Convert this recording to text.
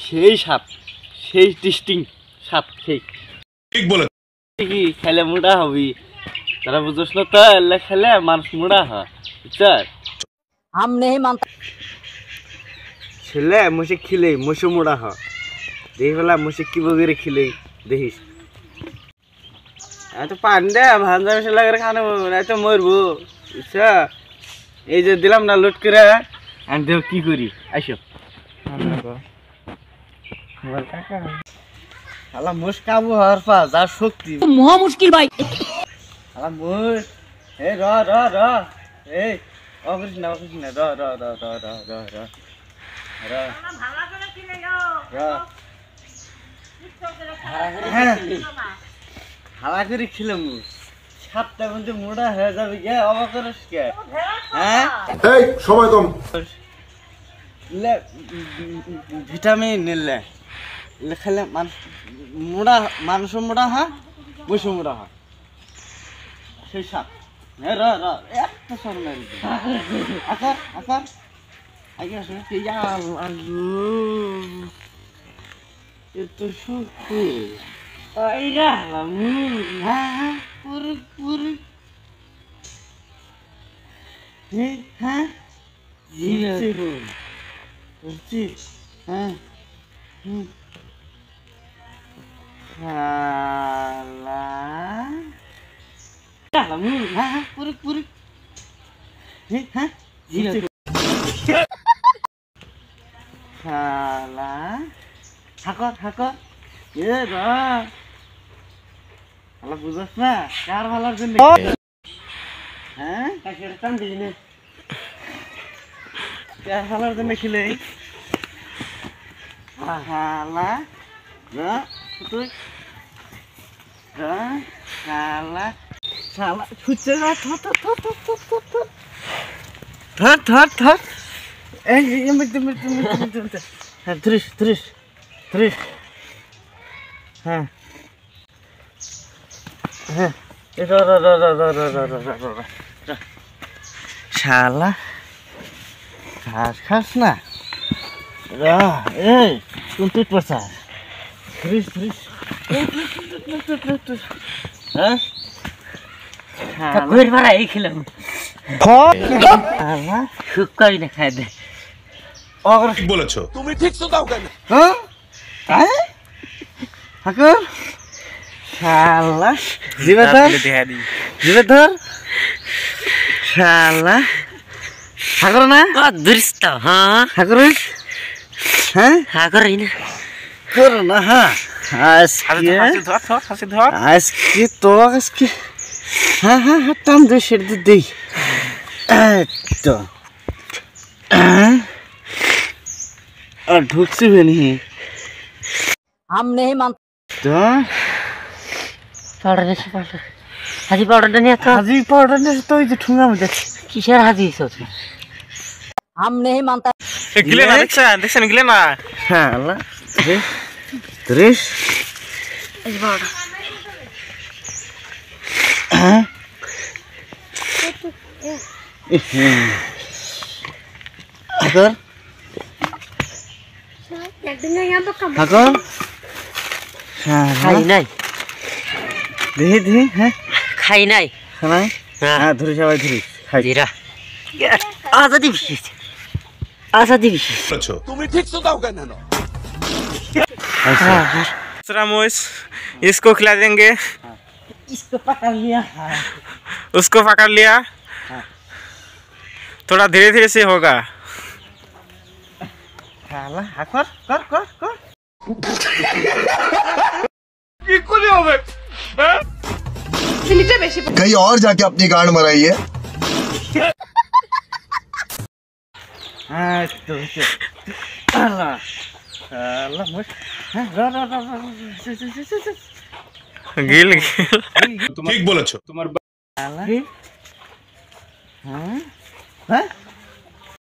সেই স্বাদ, সেই টেস্টিং স্বাদ, সেই ঠিক বলে কি খেলে মোটা হবি তারা বুঝছ না তো, এলে খেলে মানুষ মোটা হয় বুঝছ। हम नहीं मानते। ছেলে মশে খিলে মশে মোড়া হ, দেখি ফেলা মশে কি বগিরে খিলে দেখিস। এত পানি দে ভাঞ্জা মিশে লাগে খানো তো মরবো বুঝছ। এই যে দিলাম না লুট করে, আর দেখ কি করি আইসো। আলা মোষ কাবু হওয়ার পা যা শক্তি महा मुश्किल भाई। আলা মোষ এ র র র এই অকৃষ না র র র র র র র র হালা করে খিলাম সাতটা মধ্যে মোড়া হয়ে যাবে গে, অবাক করিস কে? হ্যাঁ এই সময় কম। ভিটামিন নিলে খেলে মোড়া মানুষ মোড়া হয়, বৈশ মোড়া হয় সেই সাপ। র র একটা সরল আকার আকার আগে এত শক্তি পুরো পুরো হ্যাঁ হ্যাঁ পুরো পুরো হ্যাঁ শালা থাকো থাকো এ রা শালা বুঝছ না কার ভালোর জন্য। হ্যাঁ কাকের টান দিই না কার ভালোর জন্য খেলে শালা না তুই শালা শালা ছুটছে না থর থর থর থর থর থর থর থর থর এই মিটে মিটে মিটে মিটে হ্যাঁ ত্রিশ ত্রিশ ত্রিশ হ্যাঁ হ্যাঁ শালা ঘাস খাস না এই কোন তুই পড়ছা ত্রিশ ত্রিশ হ্যাঁ ঘুরে মারা এই খেলাম শুকাই না খাই দে। ঠিক বলেছো তুমি, ঠিক তো দাও কেন? হ্যাঁ ঠাকুর শালা জিবে ধর জিবে ধর শালা ঠাকুর না দৃষ্ট হ্যাঁ ঠাকুর হ্যাঁ ঠাকুর না কর না হ্যাঁ আজকে তো আজকে হ্যাঁ হ্যাঁ হ্যাঁ টান দে সেটা দেই তো আর ঢুকছি বেনি हम नहीं मानते। তো পাউডার এসে পাউডার হাজি পাউডারটা নিয়ে তো হাজি পাউডার নিয়ে তো ওই যে ঠুঙ্গা মধ্যে কিসের হাজি হচ্ছে हम नहीं मानते। গিলে না দেখছেন গিলে না হ্যাঁ আল্লাহ ত্রিশ এই পাউডার হ্যাঁ ঠাকুর ঠাকুর খাই নাই দেখি দেখি হ্যাঁ খাই নাই খানাই হ্যাঁ ধরি সবাই ধরি খাই জিরা আজাদি বিশেষ আজাদি বিশেষ বলেছো তুমি, ঠিক তো দাও কেন? दूसरा मोइस इसको खिला देंगे, इसको पकड़ लिया उसको पकड़ लिया, थोड़ा धीरे धीरे से होगा। শালা কর কর কর কর कहीं और जाके अपनी गांड मराइए। হ্যাঁ তো আল্লাহ আল্লাহ মোর হ্যাঁ র র র गिल ঠিক বলেছো তোমার আল্লাহ হ্যাঁ হ্যাঁ